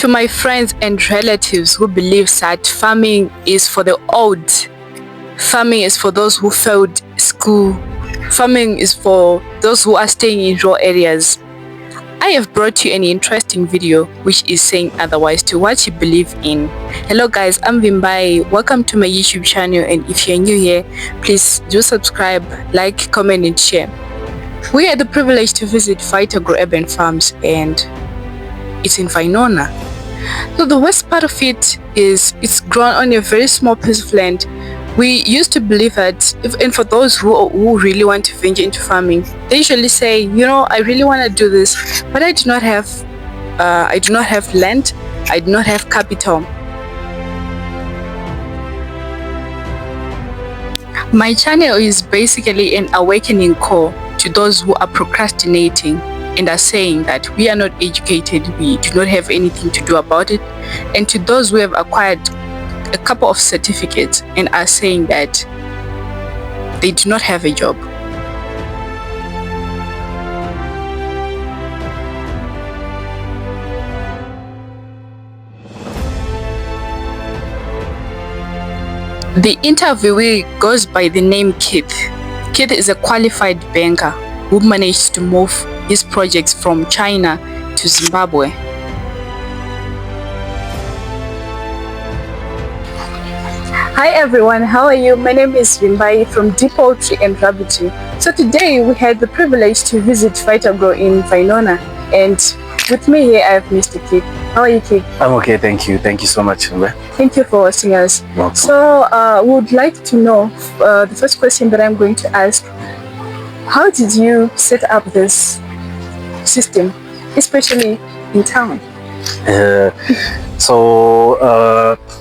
To my friends and relatives who believe that farming is for the old, farming is for those who failed school, farming is for those who are staying in rural areas, I have brought you an interesting video which is saying otherwise to what you believe in. Hello guys, I'm Vimbai. Welcome to my YouTube channel, and if you're new here, please do subscribe, like, comment and share. We had the privilege to visit Vitagrow Urban Farms, and it's in Vinona. So the worst part of it is it's grown on a very small piece of land. We used to believe that, and for those who really want to venture into farming, they usually say, you know, I really want to do this, but I do not have land, I do not have capital. My channel is basically an awakening call to those who are procrastinating and are saying that we are not educated, we do not have anything to do about it, and to those who have acquired a couple of certificates and are saying that they do not have a job. The interviewee goes by the name Keith. Keith is a qualified banker who managed to move his projects from China to Zimbabwe. Hi everyone, how are you? My name is Vimbai from Deep Poultry and Rabbitry. So today we had the privilege to visit Vitagrow in Vinona, and with me here I have Mr. Keith. How are you, Keith? I'm okay, thank you. Thank you so much, Vimbai. Thank you for hosting us. Welcome. So we would like to know, the first question that I'm going to ask, how did you set up this system, especially in town?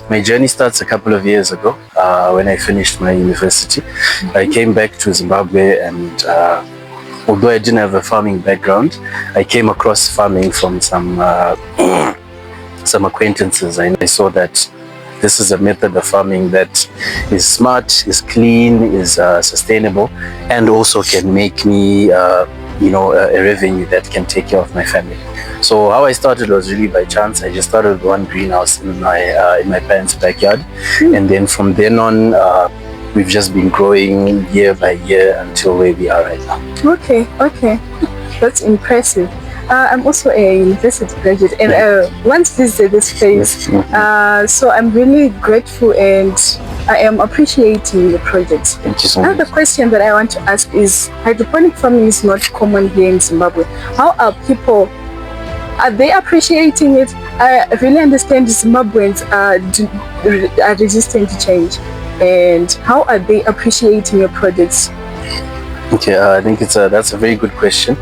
My journey starts a couple of years ago when I finished my university. I came back to Zimbabwe, and although I didn't have a farming background, I came across farming from some acquaintances, and I saw that this is a method of farming that is smart, is clean, is sustainable, and also can make me a revenue that can take care of my family. So how I started was really by chance. I just started with one greenhouse in my parents' backyard, and then from then on we've just been growing year by year until where we are right now. Okay, that's impressive. I'm also a university graduate, and once visited this place, so I'm really grateful and I am appreciating the project. Thank you so much. Another question that I want to ask is, hydroponic farming is not common here in Zimbabwe. How are people? Are they appreciating it? I really understand Zimbabweans are resistant to change, and how are they appreciating your projects? Okay, I think that's a very good question.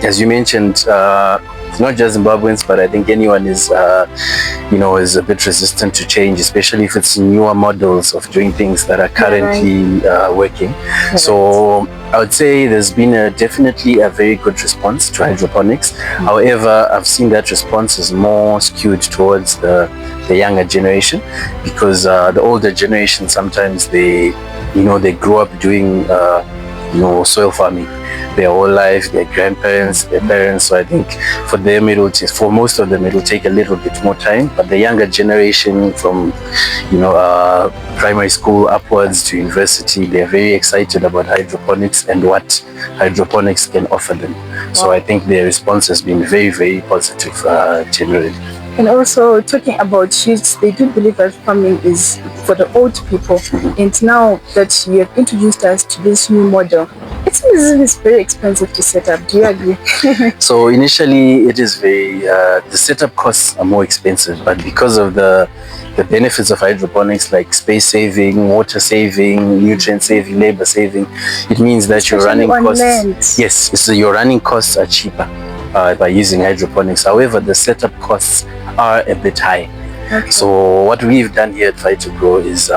As you mentioned, not just Zimbabweans, but I think anyone is is a bit resistant to change, especially if it's newer models of doing things that are currently working. Right. So I would say there's been definitely a very good response to hydroponics. However, I've seen that response is more skewed towards the younger generation, because the older generation, sometimes they grew up doing soil farming their whole life, their grandparents, their parents. So I think for most of them it will take a little bit more time. But the younger generation, from primary school upwards to university, they're very excited about hydroponics and what hydroponics can offer them. So I think their response has been very, very positive generally. And also, talking about shifts, they do believe that farming is for the old people. And now that you have introduced us to this new model, it seems it's very expensive to set up. Do you agree? So initially, it is very, the setup costs are more expensive, but because of the benefits of hydroponics, like space saving, water saving, nutrient saving, labor saving, it means that your running costs, your running costs are cheaper by using hydroponics. However, the setup costs are a bit high. Okay. So what we've done here at Vitagrow is,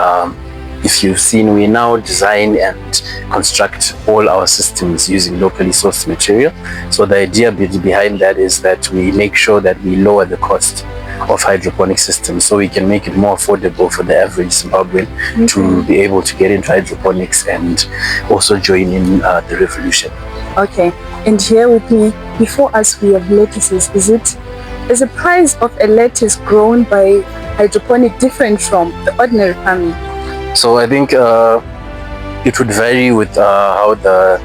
if you've seen, we now design and construct all our systems using locally sourced material. So the idea behind that is that we make sure that we lower the cost of hydroponic systems, so we can make it more affordable for the average Zimbabwean to be able to get into hydroponics and also join in the revolution. Okay, and here with me, before us we have lettuces. Is it is the price of a lettuce grown by hydroponic different from the ordinary farming? So I think it would vary with how the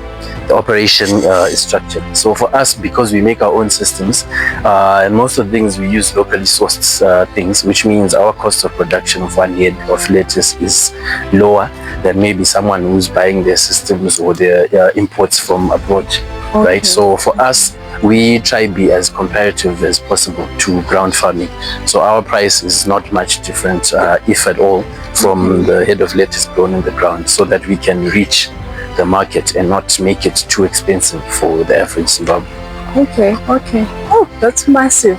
operation is structured. So for us, because we make our own systems, and most of the things we use locally sourced things, which means our cost of production of one head of lettuce is lower than maybe someone who's buying their systems or their imports from abroad. Okay. Right? So for us, we try to be as comparative as possible to ground farming. So our price is not much different, if at all, from the head of lettuce grown in the ground, so that we can reach the market and not make it too expensive for the average Zimbabwe. Okay. Oh, that's massive.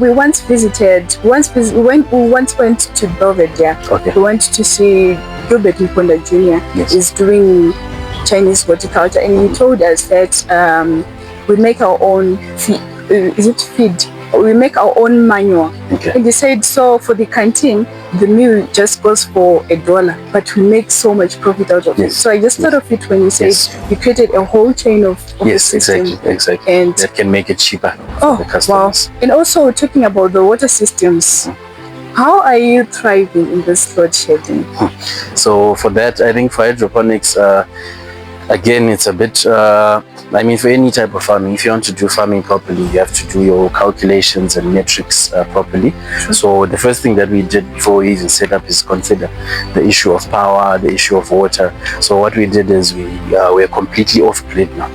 We once visited, we once went to Belvedere. Okay. We went to see Gilbert Mponda Jr. Yes. is doing Chinese horticulture, and he told us that we make our own feed. We make our own manure. Okay. And they said, so for the canteen, the meal just goes for $1, but we make so much profit out of it. So I just thought of it when you said you created a whole chain of yes, exactly. And that can make it cheaper for the customers. Wow. And also talking about the water systems, how are you thriving in this load shedding? So for that, I think for hydroponics, again, it's a bit, I mean, for any type of farming, if you want to do farming properly, you have to do your calculations and metrics properly. So the first thing that we did before we even set up is consider the issue of power, the issue of water. So what we did is we're completely off grid now.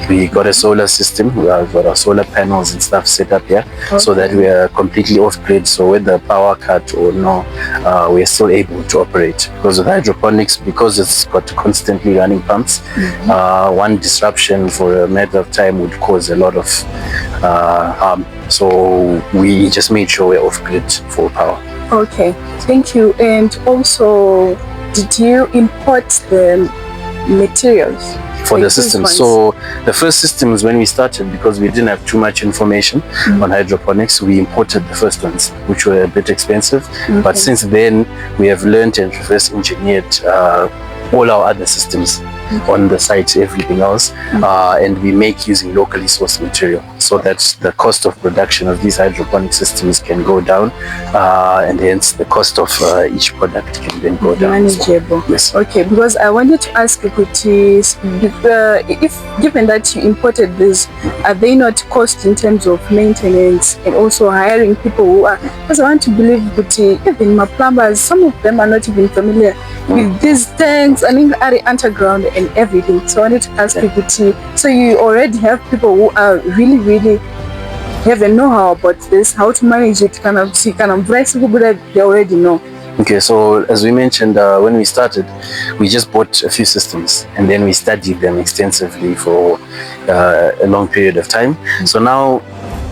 We got a solar system, we have got our solar panels and stuff set up here, so that we are completely off grid. So whether power cut or no, we're still able to operate. Because with hydroponics, because it's got constantly running pumps, one disruption for a matter of time would cause a lot of harm. So we just made sure we're off grid for power. Okay, thank you. And also, did you import the materials for the system? So the first systems, when we started, because we didn't have too much information on hydroponics, we imported the first ones, which were a bit expensive. But since then, we have learned and reverse engineered all our other systems on the site, everything else, and we make using locally sourced material, so that the cost of production of these hydroponic systems can go down, and hence the cost of each product can then go down. Manageable. Yes. Okay, because I wanted to ask you, if given that you imported this, are they not cost in terms of maintenance and also hiring people who are, because I want to believe that even my plumbers, some of them are not even familiar with these tanks, I mean, are underground and everything. So I wanted to ask you, so you already have people who are really have a know-how about this, how to manage it, they already know. Okay, so as we mentioned, when we started, we just bought a few systems and then we studied them extensively for a long period of time. So now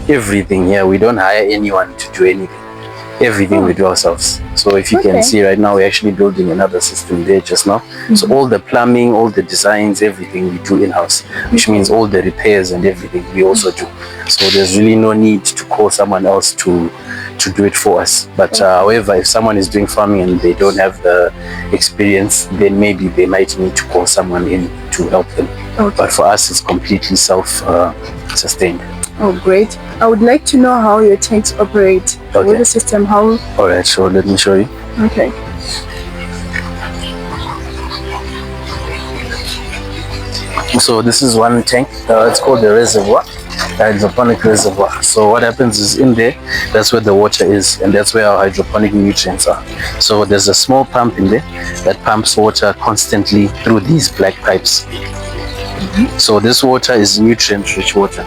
everything here, we don't hire anyone to do anything. Everything we do ourselves. So if you can see right now, we're actually building another system there just now. So all the plumbing, all the designs, everything we do in-house, which means all the repairs and everything we also do. So there's really no need to call someone else to do it for us. But however, if someone is doing farming and they don't have the experience, then maybe they might need to call someone in to help them. But for us, it's completely self-sustained. Oh, great. I would like to know how your tanks operate. With the system, how? All right, so let me show you. Okay. So this is one tank. It's called the reservoir, the hydroponic reservoir. So what happens is in there, that's where the water is, and that's where our hydroponic nutrients are. So there's a small pump in there that pumps water constantly through these black pipes. So this water is nutrient-rich water,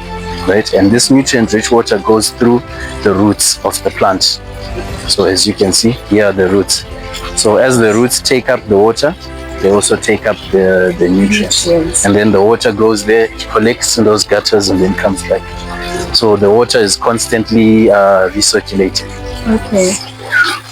right? And this nutrient-rich water goes through the roots of the plant. So as you can see, here are the roots. So as the roots take up the water, they also take up the nutrients. And then the water goes there, collects in those gutters, and then comes back. So the water is constantly recirculating. Okay.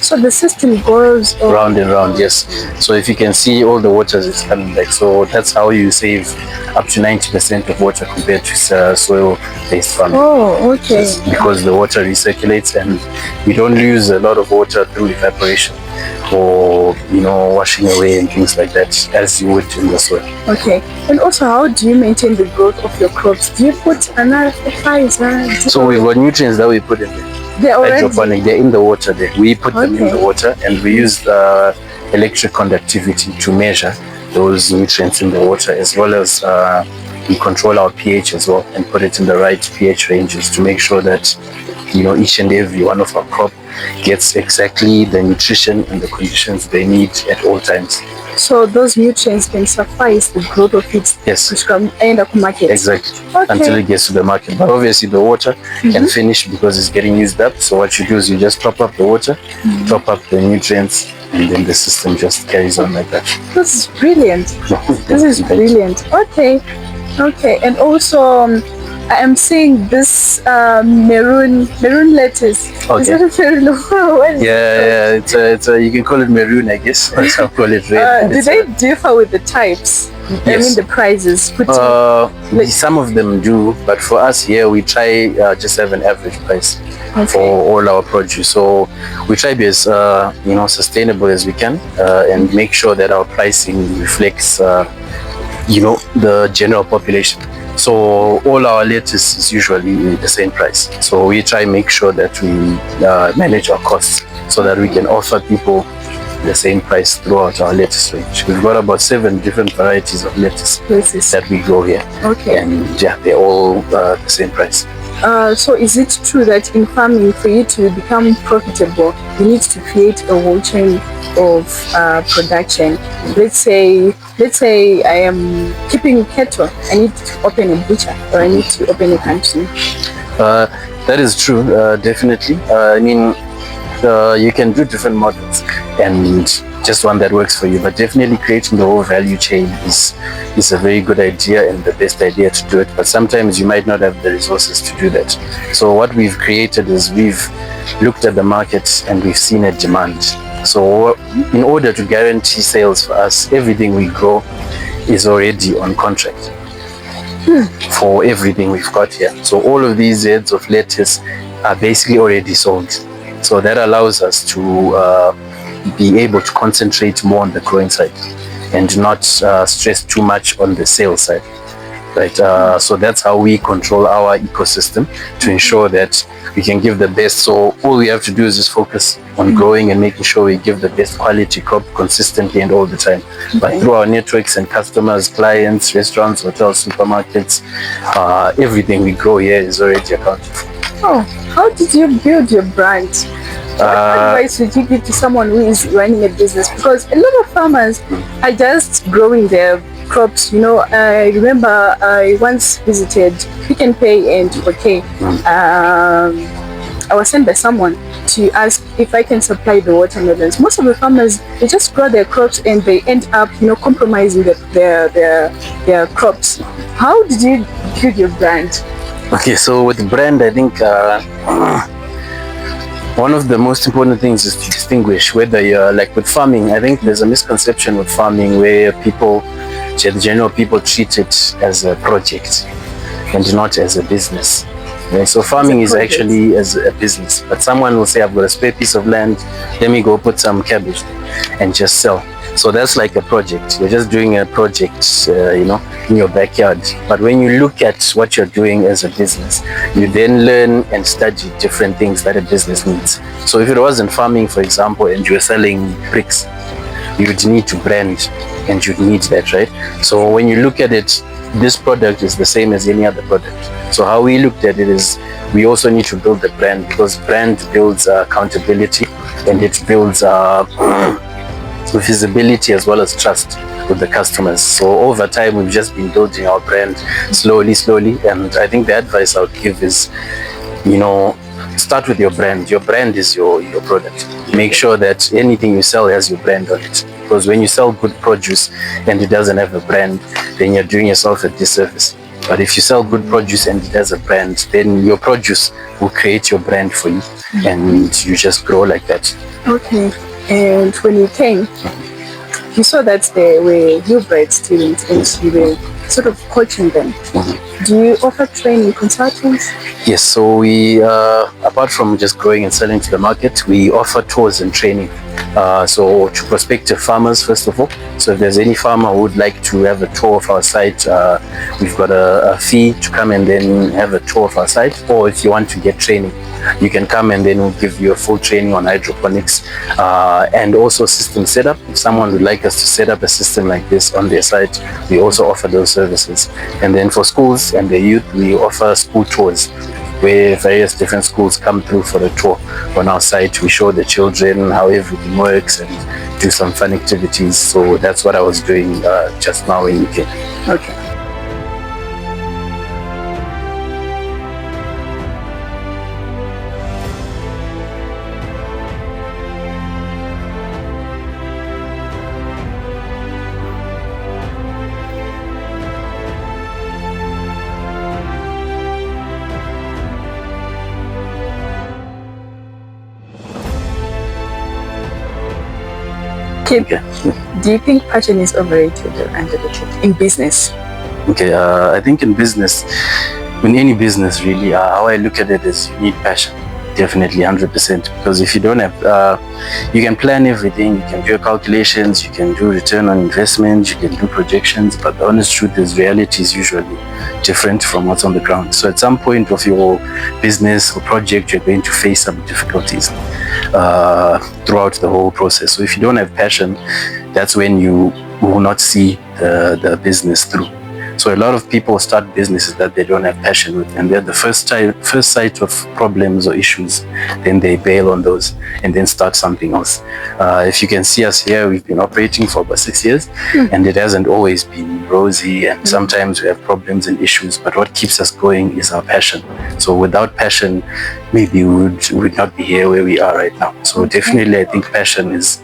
So the system goes round and round, yes. So if you can see, all the water is coming back. So that's how you save up to 90% of water compared to soil-based farming. Oh, okay. Yes, because the water recirculates and we don't lose a lot of water through evaporation or washing away and things like that as you would in the soil. Okay. And also, how do you maintain the growth of your crops? Do you put another fertilizer? So we've got nutrients that we put in there. They're hydroponic, they're in the water there. We put them in the water and we use the electric conductivity to measure those nutrients in the water, as well as we control our pH as well and put it in the right pH ranges to make sure that each and every one of our crop gets exactly the nutrition and the conditions they need at all times. So those nutrients can suffice the growth of it. Yes. To end up market. Exactly. Okay. Until it gets to the market. But obviously the water can finish because it's getting used up. So what you do is you just top up the water, top up the nutrients, and then the system just carries on like that. This is brilliant. This is brilliant. Okay. Okay. And also I am seeing this maroon lettuce. Okay. Is it a maroon? Yeah, it's a you can call it maroon, I guess. Or some call it red. Do they differ with the types? Yes. I mean the prices. Some of them do, but for us here we try just have an average price for all our produce. So we try to be as sustainable as we can and make sure that our pricing reflects the general population. So all our lettuce is usually the same price. So we try to make sure that we manage our costs so that we can offer people the same price throughout our lettuce range. We've got about 7 different varieties of lettuce that we grow here. Okay. And they're all the same price. So is it true that in farming, for you to become profitable, you need to create a whole chain of production? Let's say I am keeping cattle, I need to open a butcher or I need to open a canteen. That is true, definitely. I mean, you can do different models and just one that works for you, but definitely creating the whole value chain is a very good idea and the best idea to do it, but sometimes you might not have the resources to do that. So what we've created is we've looked at the market and we've seen a demand. So in order to guarantee sales for us, everything we grow is already on contract for everything we've got here. So all of these heads of lettuce are basically already sold. So that allows us to be able to concentrate more on the growing side and not stress too much on the sales side, right? So that's how we control our ecosystem to ensure that we can give the best. So all we have to do is just focus on growing and making sure we give the best quality crop consistently and all the time. But through our networks and customers, clients, restaurants, hotels, supermarkets, everything we grow here is already accounted for. Oh, how did you build your brand? What advice would you give to someone who is running a business? Because a lot of farmers are just growing their crops. I remember I once visited Pick and Pay and I was sent by someone to ask if I can supply the watermelons. Most of the farmers, they just grow their crops and they end up, compromising their crops. How did you build your brand? Okay, so with the brand, I think one of the most important things is to distinguish whether you're like with farming. I think there's a misconception with farming where the general people treat it as a project and not as a business. Right? So farming is actually as a business, but someone will say, I've got a spare piece of land, let me go put some cabbage and just sell. So that's like a project. You're just doing a project, in your backyard. But when you look at what you're doing as a business, you then learn and study different things that a business needs. So if it wasn't farming, for example, and you were selling bricks, you'd need to brand and you'd need that, right? So when you look at it, this product is the same as any other product. So how we looked at it is we also need to build the brand, because brand builds accountability and it builds visibility as well as trust with the customers. So over time, we've just been building our brand slowly, and I think the advice I would give is, start with your brand. Your brand is your product. Make sure that anything you sell has your brand on it, because when you sell good produce and it doesn't have a brand, then you're doing yourself a disservice. But if you sell good produce and it has a brand, then your produce will create your brand for you and you just grow like that. Okay. And when you came, you saw that there were new grad students and you were sort of coaching them. Do you offer training consultants? Yes, so we, apart from just growing and selling to the market, we offer tours and training. So to prospective farmers, first of all. So if there's any farmer who would like to have a tour of our site, we've got a fee to come and then have a tour of our site. Or if you want to get training, you can come and then we'll give you a full training on hydroponics and also system setup. If someone would like us to set up a system like this on their site, we also offer those services. And then for schools and the youth, we offer school tours where various different schools come through for the tour on our site. We show the children how everything works and do some fun activities. So that's what I was doing just now in UK. Okay. Okay. Do you think passion is overrated or underrated in business? Okay, I think in business, in any business really, how I look at it is you need passion. Definitely 100%, because if you don't have, you can plan everything, you can do your calculations, you can do return on investment, you can do projections, but the honest truth is reality is usually different from what's on the ground. So at some point of your business or project, you're going to face some difficulties throughout the whole process. So if you don't have passion, that's when you will not see the business through. So a lot of people start businesses that they don't have passion with, and they're the first sight of problems or issues, then they bail on those and then start something else. If you can see us here, we've been operating for about 6 years, and it hasn't always been rosy, and sometimes we have problems and issues, but what keeps us going is our passion. So without passion, maybe we would not be here where we are right now. So definitely I think passion is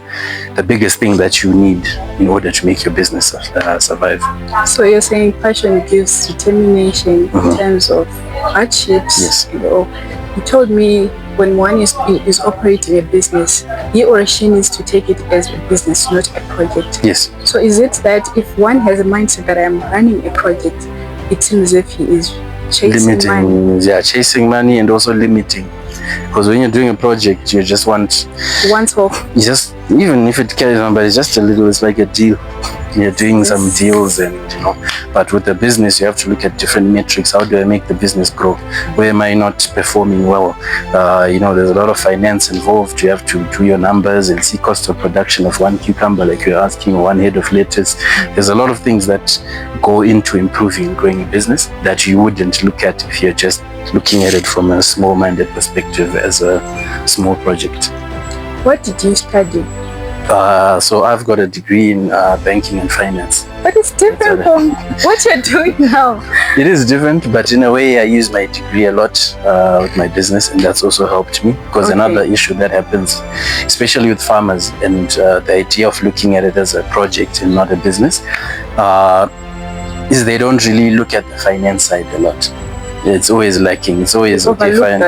the biggest thing that you need in order to make your business survive. So you're saying passion gives determination in terms of hardships. Yes. You know, you told me when one is operating a business, he or she needs to take it as a business, not a project. Yes. So is it that if one has a mindset that I'm running a project, it seems as if he is chasing money? Yeah, chasing money and also limiting. Because when you're doing a project, you just want Once off. you just, even if it carries on, but it's just a little, it's like a deal. You're doing some deals, and but with the business you have to look at different metrics. How do I make the business grow? Where am I not performing well? There's a lot of finance involved. You have to do your numbers and see cost of production of one cucumber, like you're asking, or one head of lettuce. There's a lot of things that go into improving and growing a business that you wouldn't look at if you're just looking at it from a small-minded perspective as a small project. What did you study? So I've got a degree in banking and finance. But it's different from what you're doing now. It is different, but in a way I use my degree a lot with my business, and that's also helped me. Because another issue that happens, especially with farmers, and the idea of looking at it as a project and not a business, is they don't really look at the finance side a lot. It's always lacking. It's always okay, fine.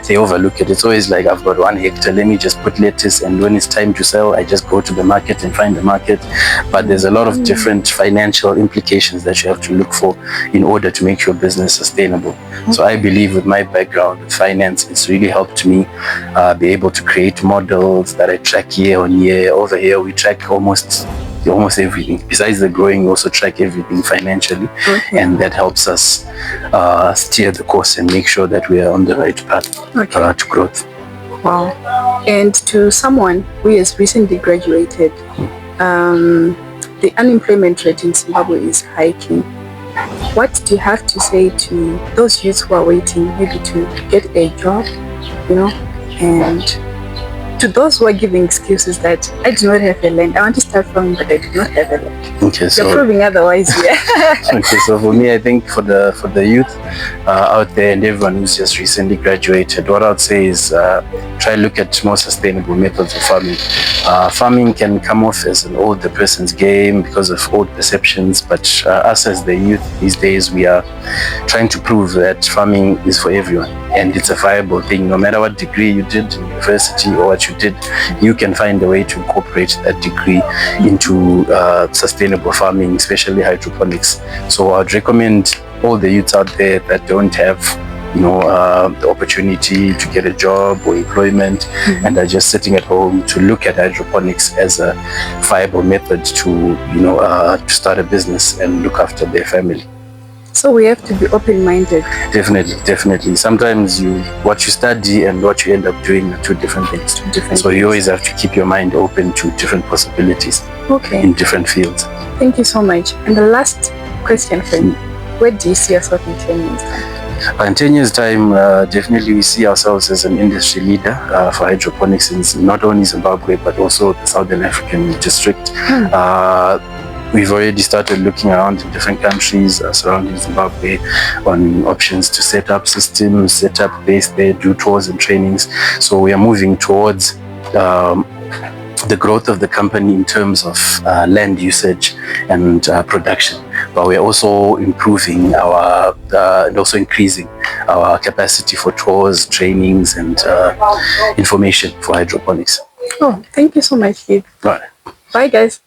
They overlook it. It's always like, I've got 1 hectare, let me just put lettuce, and when it's time to sell, I just go to the market and find the market. But there's a lot of different financial implications that you have to look for in order to make your business sustainable. So I believe with my background with finance, it's really helped me be able to create models that I track year on year. Over here, we track almost everything. Besides the growing, we also track everything financially, and that helps us steer the course and make sure that we are on the right path to growth. Wow. And to someone who has recently graduated, the unemployment rate in Zimbabwe is hiking. What do you have to say to those youths who are waiting maybe to get a job, and to those who are giving excuses that I do not have a land, I want to start farming, but I do not have a land. Okay, so you're proving otherwise, yeah. Okay, so for me, I think for the youth out there and everyone who's just recently graduated, what I would say is try to look at more sustainable methods of farming. Farming can come off as an older person's game because of old perceptions, but us as the youth these days, we are trying to prove that farming is for everyone. and it's a viable thing. No matter what degree you did in university or what you did, you can find a way to incorporate that degree into sustainable farming, especially hydroponics. So I'd recommend all the youths out there that don't have the opportunity to get a job or employment and are just sitting at home, to look at hydroponics as a viable method to to start a business and look after their family. So we have to be open-minded. Definitely. Sometimes what you study and what you end up doing are two different things. So you always have to keep your mind open to different possibilities in different fields. Thank you so much. And the last question for you, where do you see yourself in 10 years' time? In 10 years' time, definitely we see ourselves as an industry leader for hydroponics in not only Zimbabwe, but also the Southern African district. We've already started looking around in different countries surrounding Zimbabwe on options to set up systems, set up base there, do tours and trainings. So we are moving towards the growth of the company in terms of land usage and production, but we're also improving our and also increasing our capacity for tours, trainings, and information for hydroponics. Oh, thank you so much, Steve. All right. Bye, guys.